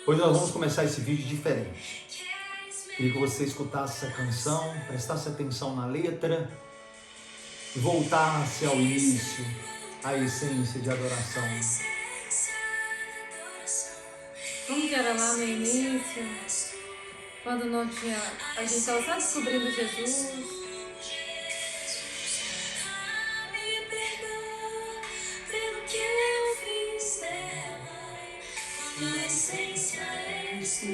Hoje nós vamos começar esse vídeo diferente. Queria que você escutasse essa canção, prestasse atenção na letra e voltasse ao início, à essência de adoração. Como que era lá no início, quando não tinha, a gente estava só descobrindo Jesus. A essência és tu,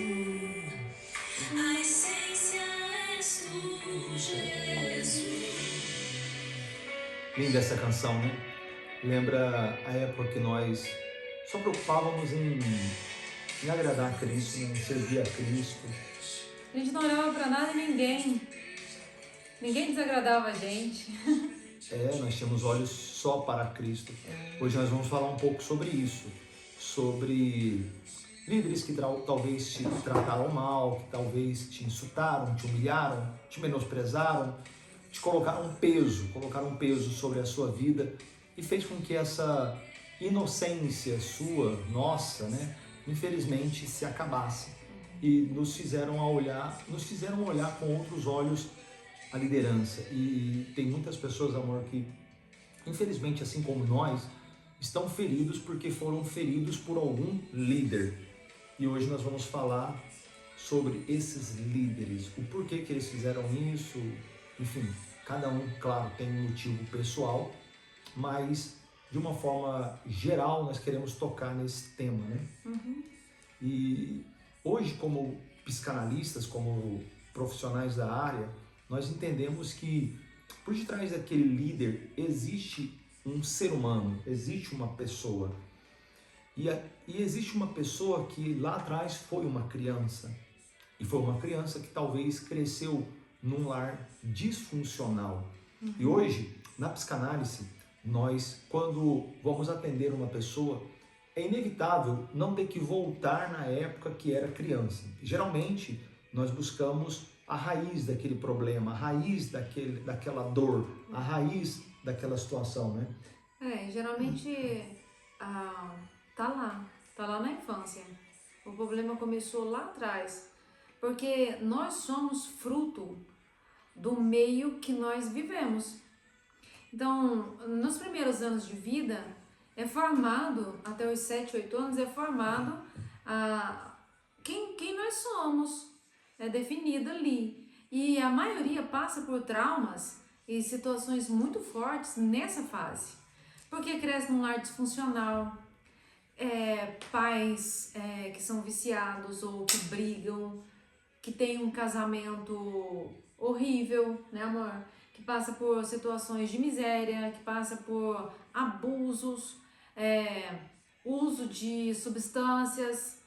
a essência és tu, Jesus. Linda essa canção, né? Lembra a época que nós só preocupávamos em agradar a Cristo, em servir a Cristo. A gente não olhava para nada e ninguém desagradava a gente. Nós tínhamos olhos só para Cristo. Hoje nós vamos falar um pouco sobre isso, sobre líderes que talvez te trataram mal, que talvez te insultaram, te humilharam, te menosprezaram, te colocaram um peso sobre a sua vida e fez com que essa inocência sua, nossa, né, infelizmente se acabasse e nos fizeram olhar com outros olhos a liderança. E tem muitas pessoas, amor, que infelizmente, assim como nós, estão feridos porque foram feridos por algum líder. E hoje nós vamos falar sobre esses líderes, o porquê que eles fizeram isso, enfim, cada um, claro, tem um motivo pessoal, mas de uma forma geral nós queremos tocar nesse tema, né? E hoje, como psicanalistas, como profissionais da área, nós entendemos que por detrás daquele líder existe um ser humano, existe uma pessoa. E existe uma pessoa que lá atrás foi uma criança. E foi uma criança que talvez cresceu num lar disfuncional. E hoje, na psicanálise, nós, quando vamos atender uma pessoa, é inevitável não ter que voltar na época que era criança. Geralmente, nós buscamos a raiz daquele problema, a raiz daquela dor, a raiz daquela situação, né? Geralmente tá lá na infância. O problema começou lá atrás, porque nós somos fruto do meio que nós vivemos. Então, nos primeiros anos de vida, é formado, até os 7, 8 anos, é formado quem nós somos, é definido ali. E a maioria passa por traumas e situações muito fortes nessa fase, porque cresce num lar disfuncional, pais que são viciados ou que brigam, que tem um casamento horrível, né, amor? Que passa por situações de miséria, que passa por abusos, uso de substâncias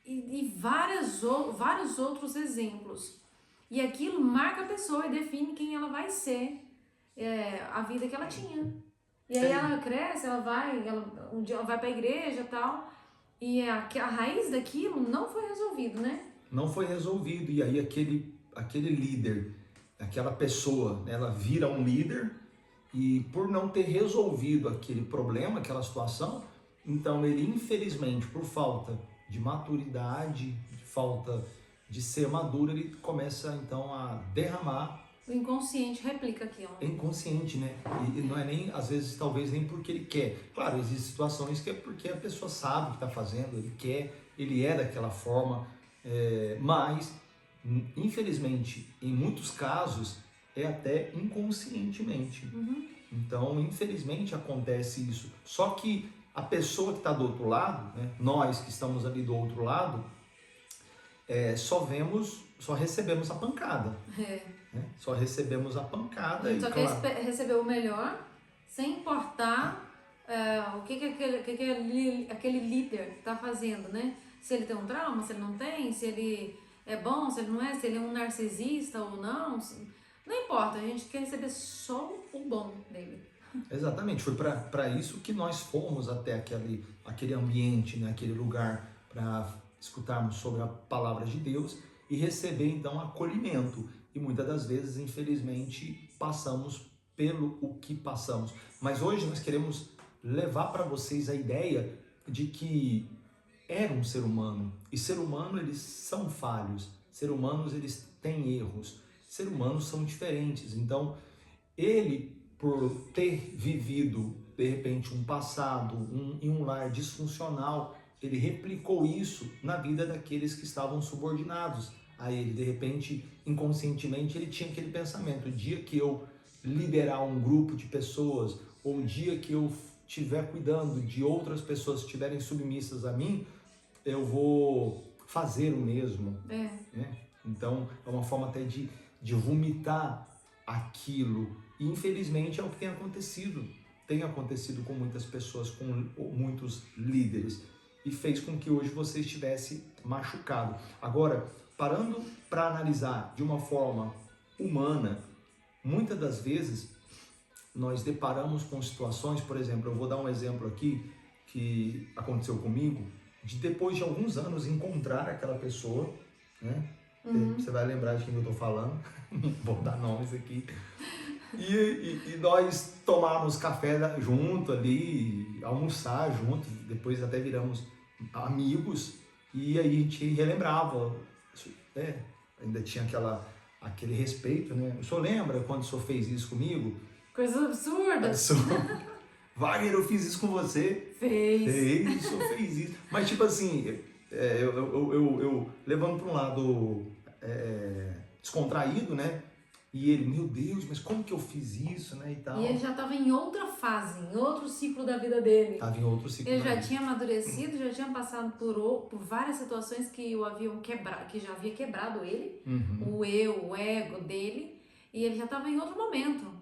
e vários outros exemplos. E aquilo marca a pessoa e define quem ela vai ser, a vida que ela tinha. E aí ela cresce, um dia ela vai para a igreja e tal, e a raiz daquilo não foi resolvido, né? Não foi resolvido, e aí aquele líder, aquela pessoa, ela vira um líder e por não ter resolvido aquele problema, aquela situação, então ele infelizmente, por falta de maturidade, de falta de ser maduro, ele começa então a derramar. O inconsciente replica aquilo. É inconsciente, né? E não é nem, às vezes, talvez nem porque ele quer. Claro, existem situações que é porque a pessoa sabe o que está fazendo, ele quer, ele é daquela forma, mas, infelizmente, em muitos casos, é até inconscientemente. Então, infelizmente, acontece isso. Só que a pessoa que está do outro lado, né, nós que estamos ali do outro lado, só recebemos a pancada. Né? Só recebemos a pancada. Só e, quer claro, receber o melhor, sem importar o que aquele líder está fazendo, né? Se ele tem um trauma, se ele não tem, se ele é bom, se ele não é, se ele é um narcisista ou não. Não importa, a gente quer receber só o bom dele. Exatamente, foi para isso que nós fomos até aquele ambiente, né? Aquele lugar, para escutarmos sobre a palavra de Deus e receber então acolhimento. E muitas das vezes, infelizmente, passamos pelo o que passamos. Mas hoje nós queremos levar para vocês a ideia de que era um ser humano. E ser humano, eles são falhos. Ser humanos, eles têm erros. Ser humanos são diferentes. Então, ele, por ter vivido, de repente, um passado em um lar disfuncional, ele replicou isso na vida daqueles que estavam subordinados a ele. De repente, inconscientemente, ele tinha aquele pensamento: o dia que eu liderar um grupo de pessoas, ou o dia que eu estiver cuidando de outras pessoas que estiverem submissas a mim, eu vou fazer o mesmo. Né? Então, é uma forma até de vomitar aquilo. E, infelizmente, é o que tem acontecido. Tem acontecido com muitas pessoas, com muitos líderes. E fez com que hoje você estivesse machucado. Agora, parando para analisar de uma forma humana, muitas das vezes nós deparamos com situações, por exemplo, eu vou dar um exemplo aqui que aconteceu comigo, de depois de alguns anos encontrar aquela pessoa, né? Você vai lembrar de quem eu estou falando, vou dar nomes aqui, e nós tomarmos café junto ali, almoçar junto, depois até viramos amigos, e aí a gente relembrava, ainda tinha aquele respeito, né? O senhor lembra quando o senhor fez isso comigo? Coisa absurda. Wagner, eu fiz isso com você. Fez, o senhor fez isso. Mas tipo assim, eu levando para um lado descontraído, né? E ele, meu Deus, mas como que eu fiz isso, né? E tal. E ele já estava em outra fase, em outro ciclo da vida dele. Estava em outro ciclo. Ele já tinha amadurecido, já tinha passado por várias situações que já havia quebrado ele, o eu, o ego dele, e ele já estava em outro momento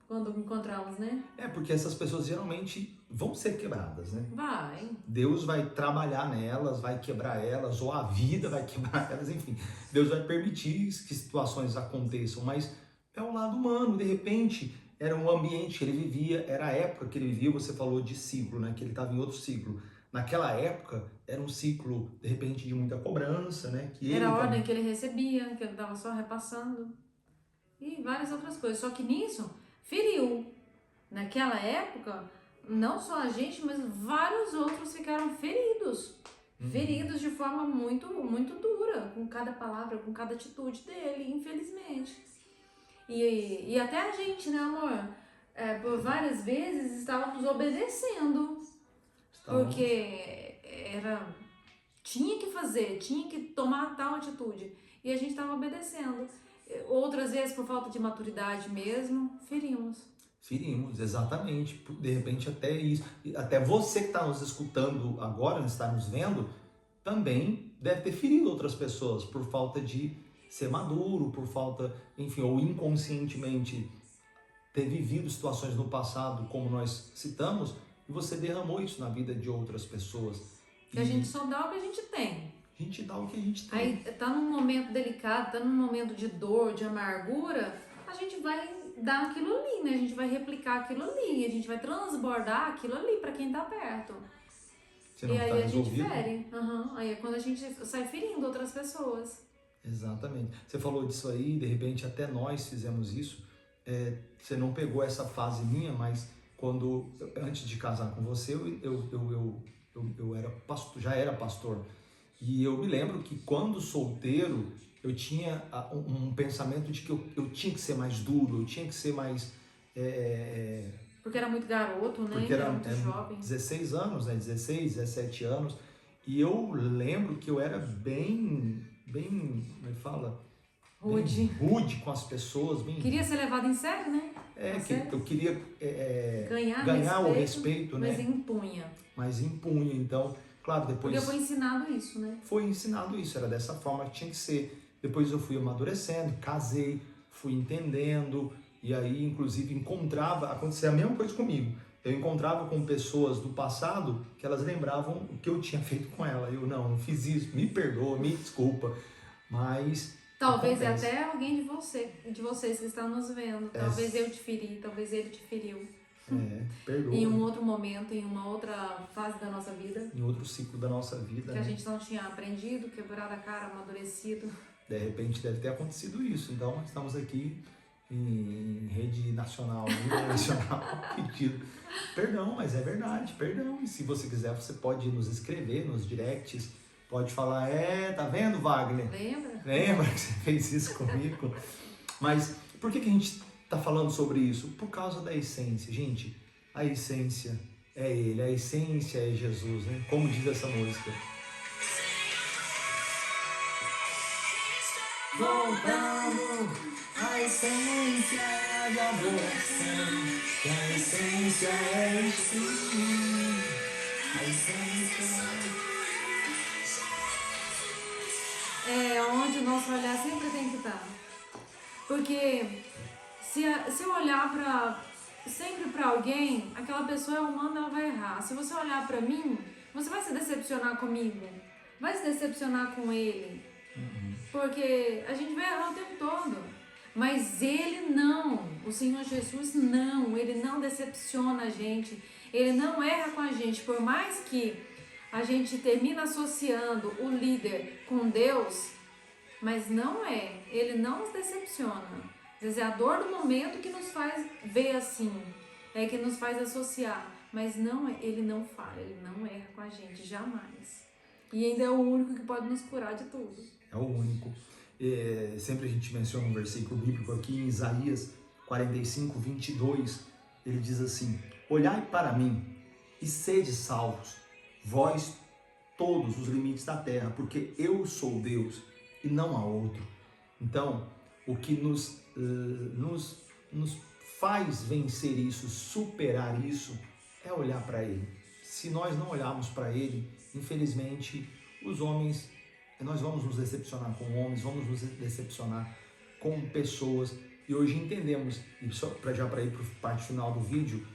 quando encontramos, né? Porque essas pessoas geralmente vão ser quebradas, né? Vai. Deus vai trabalhar nelas, vai quebrar elas, ou a vida vai quebrar elas, enfim. Deus vai permitir que situações aconteçam, mas é o lado humano. De repente, era um ambiente que ele vivia, era a época que ele vivia. Você falou de ciclo, né? Que ele estava em outro ciclo. Naquela época, era um ciclo, de repente, de muita cobrança, né? Era a ordem que ele recebia, que ele estava só repassando. E várias outras coisas. Só que nisso, feriu. Naquela época, não só a gente, mas vários outros ficaram feridos. Feridos de forma muito, muito dura, com cada palavra, com cada atitude dele, infelizmente. E até a gente, né, amor? Por várias vezes estávamos obedecendo. Porque tinha que fazer, tinha que tomar tal atitude. E a gente estava obedecendo. Outras vezes, por falta de maturidade mesmo, ferimos. Ferimos, exatamente. De repente até isso. Até você que está nos escutando agora, está nos vendo, também deve ter ferido outras pessoas por falta de ser maduro, por falta, enfim, ou inconscientemente ter vivido situações no passado, como nós citamos, e você derramou isso na vida de outras pessoas. E a gente só dá o que a gente tem. A gente dá o que a gente tem. Aí tá num momento delicado, tá num momento de dor, de amargura, a gente vai dar aquilo ali, né? A gente vai replicar aquilo ali, a gente vai transbordar aquilo ali pra quem tá perto. Você não e aí tá a gente resolvido. fere. Aí é quando a gente sai ferindo outras pessoas. Exatamente. Você falou disso aí, de repente até nós fizemos isso. Você não pegou essa fase minha, mas antes de casar com você, eu era pastor, já era pastor. E eu me lembro que quando solteiro, eu tinha um pensamento de que eu tinha que ser mais duro, eu tinha que ser mais... Porque era muito garoto, né? Porque era muito jovem. 16 anos, né? 16, 17 anos. E eu lembro que eu era bem, como é que fala? Rude. Bem rude com as pessoas. Queria ser levado em sério, né? Eu queria ganhar o respeito, mas né? Mas impunha. Então, claro, depois... Porque foi ensinado isso, né? Foi ensinado isso, era dessa forma que tinha que ser. Depois eu fui amadurecendo, casei, fui entendendo, e aí, inclusive, acontecia a mesma coisa comigo. Eu encontrava com pessoas do passado que elas lembravam o que eu tinha feito com ela. Eu, não fiz isso, me perdoa, me desculpa, mas... Talvez até alguém de vocês que estão nos vendo. Talvez eu te feri, talvez ele te feriu. Perdoa. Em um outro momento, em uma outra fase da nossa vida. Em outro ciclo da nossa vida. Que a gente não tinha aprendido, quebrado a cara, amadurecido. De repente deve ter acontecido isso. Então, estamos aqui em rede nacional, internacional, pedido perdão, mas é verdade, perdão. E se você quiser, você pode nos escrever nos directs, pode falar, tá vendo, Wagner? Lembra que você fez isso comigo? Mas por que a gente está falando sobre isso? Por causa da essência. Gente, a essência é Ele, a essência é Jesus, né? Como diz essa música. Voltando à essência de adoração, que a essência é Jesus, a essência onde o nosso olhar sempre tem que estar. Porque se eu olhar sempre para alguém, aquela pessoa é humana, ela vai errar. Se você olhar para mim, você vai se decepcionar comigo, vai se decepcionar com ele. Porque a gente vai errar o tempo todo. Mas ele não, o Senhor Jesus não, ele não decepciona a gente, ele não erra com a gente. Por mais que a gente termine associando o líder com Deus, mas não é, ele não nos decepciona. Às vezes é a dor do momento que nos faz ver assim, que nos faz associar. Mas não, ele não falha, ele não erra com a gente, jamais. E ainda é o único que pode nos curar de tudo. É o único. Sempre a gente menciona um versículo bíblico aqui em Isaías 45, 22. Ele diz assim: olhai para mim e sede salvos, vós todos os limites da terra, porque eu sou Deus e não há outro. Então, o que nos faz vencer isso, superar isso, é olhar para Ele. Se nós não olharmos para Ele, infelizmente, os homens, nós vamos nos decepcionar com homens, vamos nos decepcionar com pessoas. E hoje entendemos, e só para ir para a parte final do vídeo,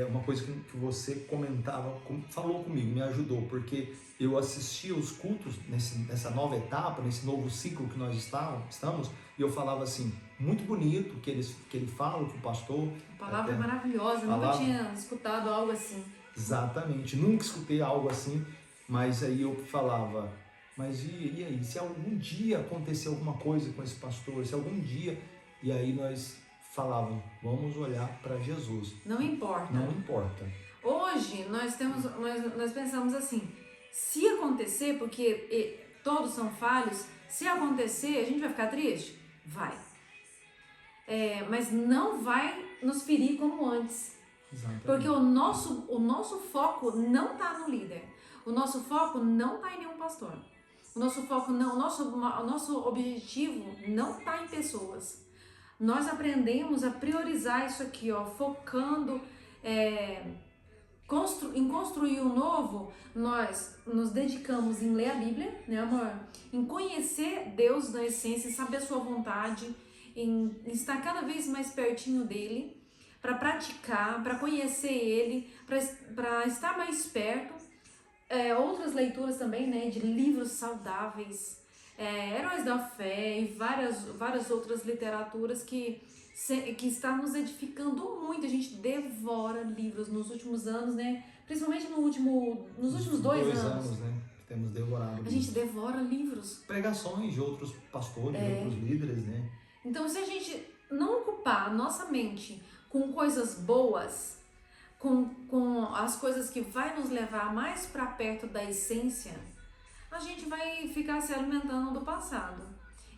uma coisa que você comentava, falou comigo, me ajudou, porque eu assisti os cultos nessa nova etapa, nesse novo ciclo que nós estamos, e eu falava assim, muito bonito que ele fala, que o pastor... A palavra é maravilhosa, nunca tinha escutado algo assim. Exatamente, nunca escutei algo assim, mas aí eu falava, mas e aí, se algum dia acontecer alguma coisa com esse pastor, se algum dia... E aí nós falávamos, vamos olhar para Jesus. Não importa. Não importa. Hoje nós pensamos assim, se acontecer, porque todos são falhos, se acontecer, a gente vai ficar triste? Vai. Mas não vai nos ferir como antes. Exatamente. Porque o nosso foco não está no líder. O nosso foco não está em nenhum pastor. O nosso foco não, o nosso objetivo não está em pessoas. Nós aprendemos a priorizar isso aqui, focando em construir o novo. Nós nos dedicamos em ler a Bíblia, né, amor? Em conhecer Deus na essência, saber a sua vontade, em estar cada vez mais pertinho dele, para praticar, para conhecer ele, para estar mais perto. Outras leituras também, né, de livros saudáveis, Heróis da Fé e várias outras literaturas que está nos edificando muito. A gente devora livros nos últimos anos, né? Principalmente nos últimos dois anos, né? Temos devorado. A gente devora livros. Pregações de outros pastores, de outros líderes, né? Então, se a gente não ocupar a nossa mente com coisas boas, com as coisas que vai nos levar mais para perto da essência, a gente vai ficar se alimentando do passado.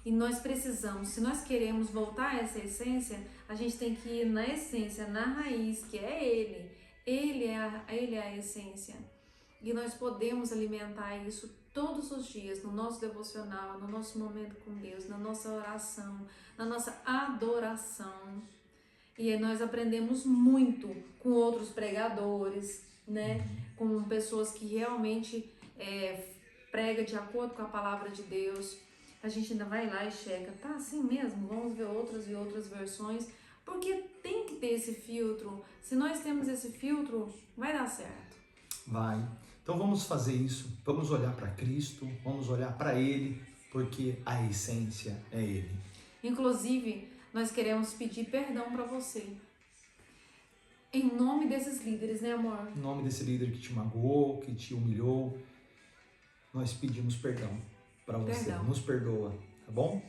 E nós precisamos, se nós queremos voltar a essa essência, a gente tem que ir na essência, na raiz, que é Ele. Ele é a essência. E nós podemos alimentar isso todos os dias, no nosso devocional, no nosso momento com Deus, na nossa oração, na nossa adoração. E nós aprendemos muito com outros pregadores, né? Com pessoas que realmente prega de acordo com a palavra de Deus. A gente ainda vai lá e checa, tá assim mesmo? Vamos ver outras e outras versões, porque tem que ter esse filtro. Se nós temos esse filtro, vai dar certo. Vai. Então vamos fazer isso, vamos olhar para Cristo, vamos olhar para Ele, porque a essência é Ele. Inclusive, nós queremos pedir perdão para você. Em nome desses líderes, né, amor? Em nome desse líder que te magoou, que te humilhou, nós pedimos perdão para você. Nos perdoa, tá bom?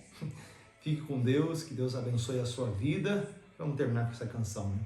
Fique com Deus, que Deus abençoe a sua vida. Vamos terminar com essa canção, né?